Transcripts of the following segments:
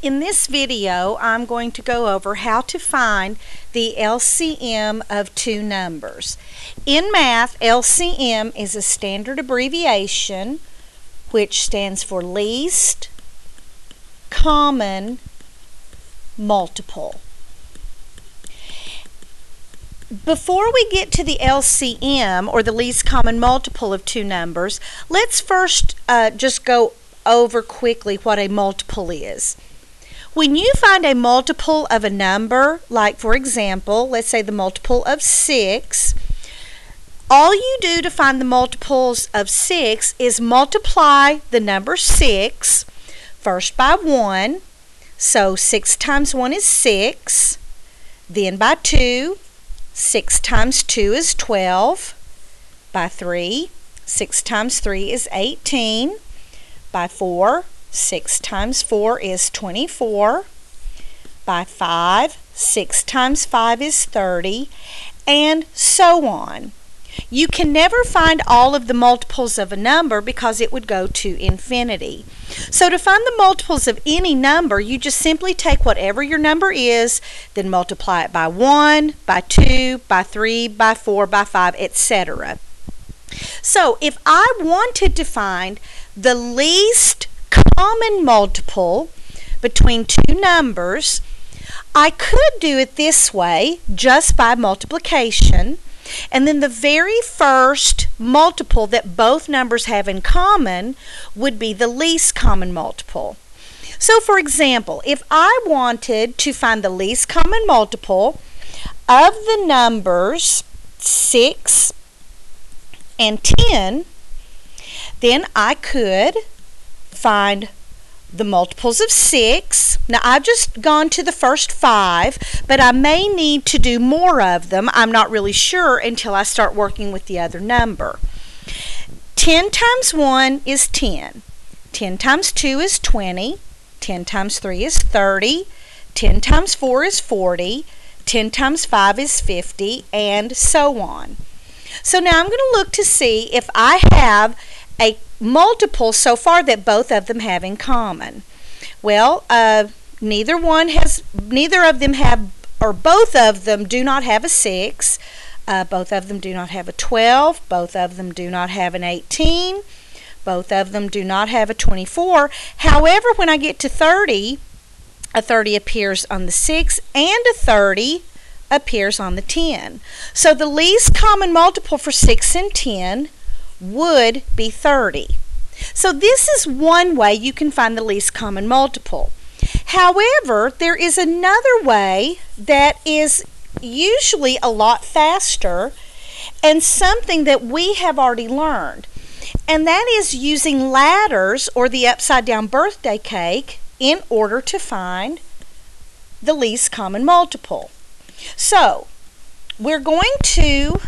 In this video, I'm going to go over how to find the LCM of two numbers. In math, LCM is a standard abbreviation which stands for least common multiple. Before we get to the LCM, or the least common multiple of two numbers, let's first just go over quickly what a multiple is. When you find a multiple of a number, like for example, let's say the multiple of 6, all you do to find the multiples of 6 is multiply the number 6 first by 1. So 6 times 1 is 6. Then by 2. 6 times 2 is 12. By 3. 6 times 3 is 18. By 4. 6 times 4 is 24. By 5, 6 times 5 is 30, and so on. You can never find all of the multiples of a number because it would go to infinity. So to find the multiples of any number, you just simply take whatever your number is, then multiply it by 1, by 2, by 3, by 4, by 5, etc. So if I wanted to find the least common multiple between two numbers, I could do it this way, just by multiplication, and then the very first multiple that both numbers have in common would be the least common multiple. So for example, if I wanted to find the least common multiple of the numbers 6 and 10, then I could find the multiples of 6. Now I've just gone to the first 5, but I may need to do more of them. I'm not really sure until I start working with the other number. 10 times 1 is 10. 10 times 2 is 20. 10 times 3 is 30. 10 times 4 is 40. 10 times 5 is 50, and so on. So now I'm going to look to see if I have a multiple so far that both of them have in common. Well, neither of them have, or both of them do not have a 6. Both of them do not have a 12. Both of them do not have an 18. Both of them do not have a 24. However, when I get to 30, a 30 appears on the 6 and a 30 appears on the 10. So the least common multiple for 6 and 10 would be 30. So this is one way you can find the least common multiple. However, there is another way that is usually a lot faster and something that we have already learned. And that is using ladders, or the upside down birthday cake, in order to find the least common multiple. So we're going to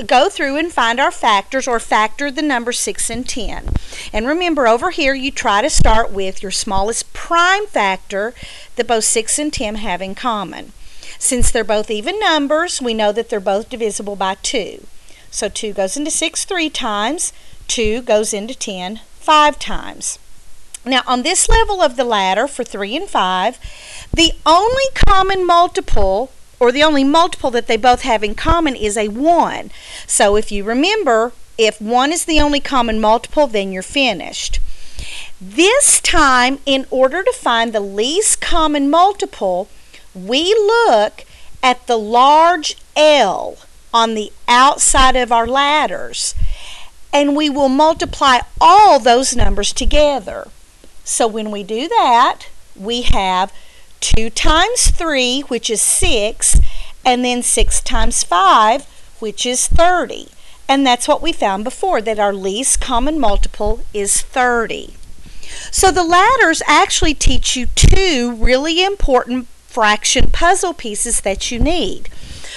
go through and find our factors, or factor the number 6 and 10. And remember, over here you try to start with your smallest prime factor that both 6 and 10 have in common. Since they're both even numbers, we know that they're both divisible by 2. So 2 goes into 6 3 times, 2 goes into 10 5 times. Now on this level of the ladder for 3 and 5, the only common multiple, or the only multiple that they both have in common, is a 1. So if you remember, if 1 is the only common multiple, then you're finished. This time, in order to find the least common multiple, we look at the large L on the outside of our ladders, and we will multiply all those numbers together. So when we do that, we have 2 times 3, which is 6, and then 6 times 5, which is 30. And that's what we found before, that our least common multiple is 30. So the ladders actually teach you two really important fraction puzzle pieces that you need.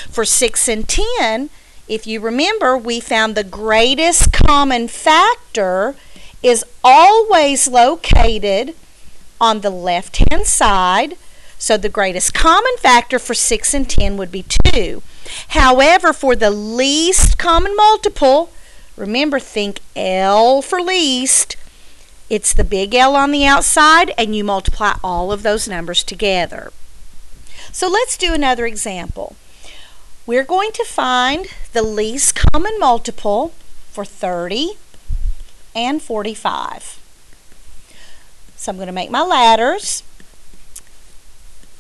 For 6 and 10, if you remember, we found the greatest common factor is always located on the left-hand side. So the greatest common factor for 6 and 10 would be 2. However, for the least common multiple, remember, think L for least, It's the big L on the outside, and you multiply all of those numbers together. So let's do another example. We're going to find the least common multiple for 30 and 45. So I'm going to make my ladders.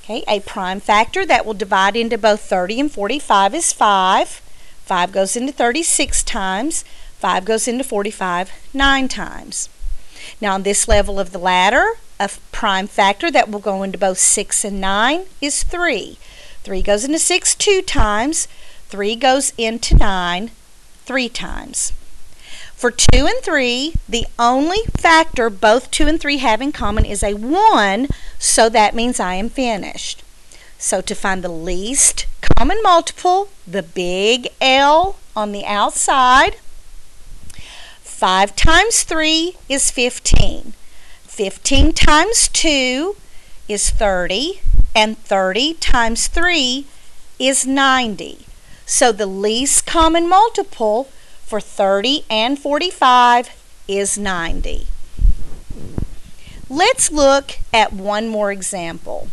Okay, a prime factor that will divide into both 30 and 45 is 5. 5 goes into 36 times. 5 goes into 45 9 times. Now on this level of the ladder, a prime factor that will go into both 6 and 9 is 3. 3 goes into 6 2 times. 3 goes into 9 3 times. For 2 and 3, the only factor both 2 and 3 have in common is a 1, so that means I am finished. So to find the least common multiple, the big L on the outside, 5 times 3 is 15. 15 times 2 is 30, and 30 times 3 is 90. So the least common multiple for 30 and 45 is 90. Let's look at one more example.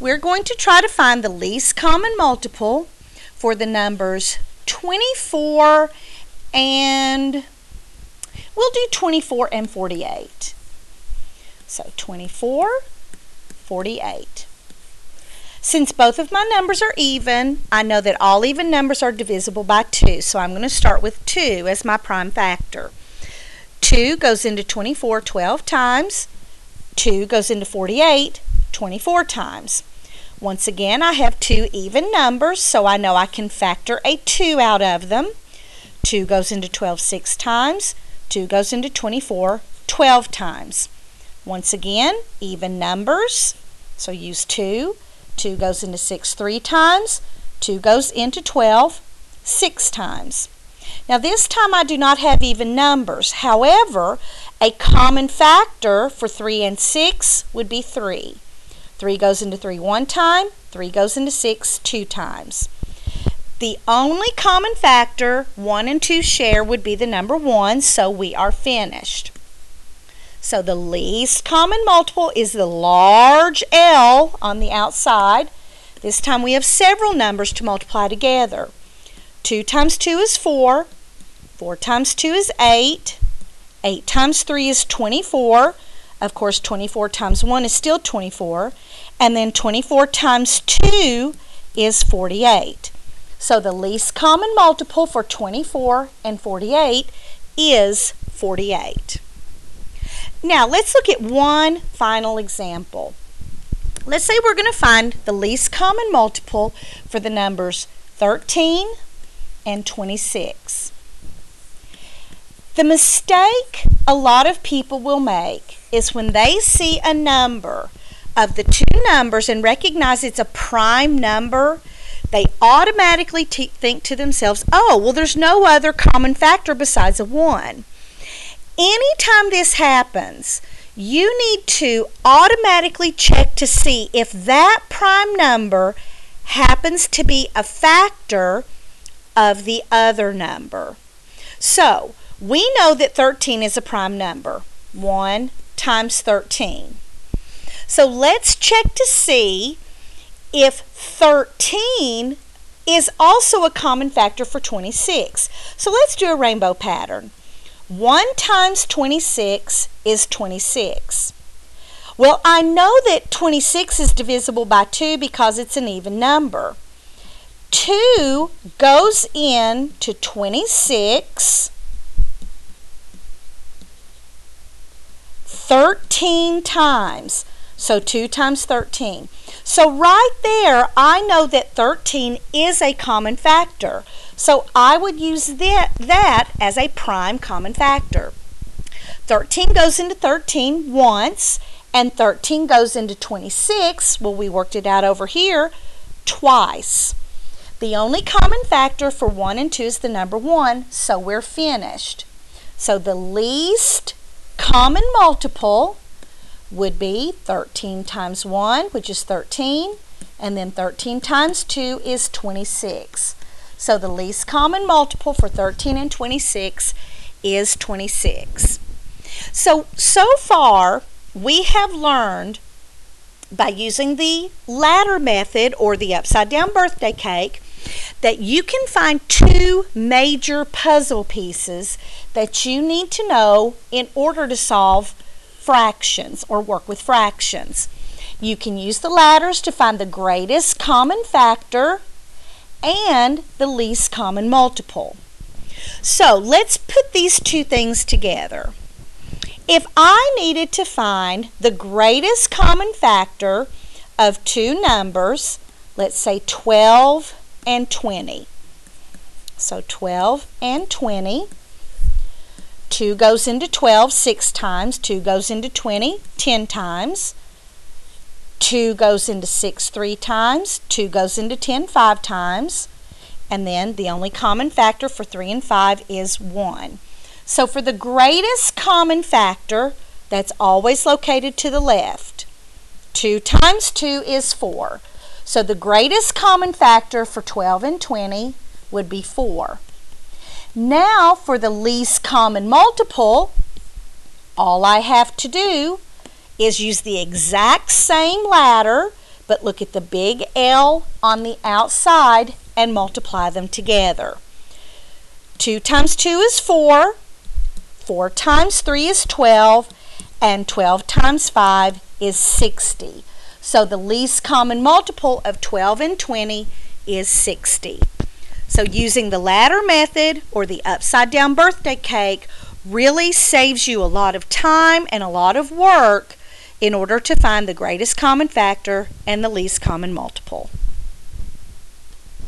We're going to try to find the least common multiple for the numbers 24 and we'll do 24 and 48. So 24, 48. Since both of my numbers are even, I know that all even numbers are divisible by 2. So I'm going to start with 2 as my prime factor. 2 goes into 24 12 times. 2 goes into 48 24 times. Once again, I have 2 even numbers, so I know I can factor a 2 out of them. 2 goes into 12 6 times. 2 goes into 24 12 times. Once again, even numbers, so use 2. 2 goes into 6 3 times. 2 goes into 12 6 times. Now this time I do not have even numbers. However, a common factor for 3 and 6 would be 3. 3 goes into 3 one time. 3 goes into 6 2 times. The only common factor 1 and 2 share would be the number 1, so we are finished. So the least common multiple is the large L on the outside. This time we have several numbers to multiply together. 2 times 2 is 4. 4 times 2 is 8. 8 times 3 is 24. Of course, 24 times 1 is still 24. And then 24 times 2 is 48. So the least common multiple for 24 and 48 is 48. Now let's look at one final example. Let's say we're going to find the least common multiple for the numbers 13 and 26. The mistake a lot of people will make is when they see a number of the two numbers and recognize it's a prime number, they automatically think to themselves, oh, well, there's no other common factor besides a 1. Anytime this happens, you need to automatically check to see if that prime number happens to be a factor of the other number. So, we know that 13 is a prime number. 1 times 13. So let's check to see if 13 is also a common factor for 26. So let's do a rainbow pattern. 1 times 26 is 26. Well, I know that 26 is divisible by 2 because it's an even number. 2 goes into 26 13 times. So 2 times 13. So right there, I know that 13 is a common factor. So I would use that as a prime common factor. 13 goes into 13 once, and 13 goes into 26, well, we worked it out over here, twice. The only common factor for 1 and 2 is the number 1, so we're finished. So the least common multiple would be 13 times 1, which is 13, and then 13 times 2 is 26. So the least common multiple for 13 and 26 is 26. So far we have learned by using the ladder method or the upside down birthday cake that you can find two major puzzle pieces that you need to know in order to solve fractions or work with fractions. You can use the ladders to find the greatest common factor and the least common multiple. So let's put these two things together. If I needed to find the greatest common factor of two numbers, let's say 12 and 20. So 12 and 20. 2 goes into 12 6 times. 2 goes into 20 10 times. 2 goes into 6 3 times. 2 goes into 10 5 times. And then the only common factor for 3 and 5 is 1. So for the greatest common factor, that's always located to the left. 2 times 2 is 4. So the greatest common factor for 12 and 20 would be 4. Now for the least common multiple, all I have to do is use the exact same ladder, but look at the big L on the outside and multiply them together. 2 times 2 is 4. 4 times 3 is 12, and 12 times 5 is 60. So the least common multiple of 12 and 20 is 60. So using the ladder method or the upside down birthday cake really saves you a lot of time and a lot of work in order to find the greatest common factor and the least common multiple.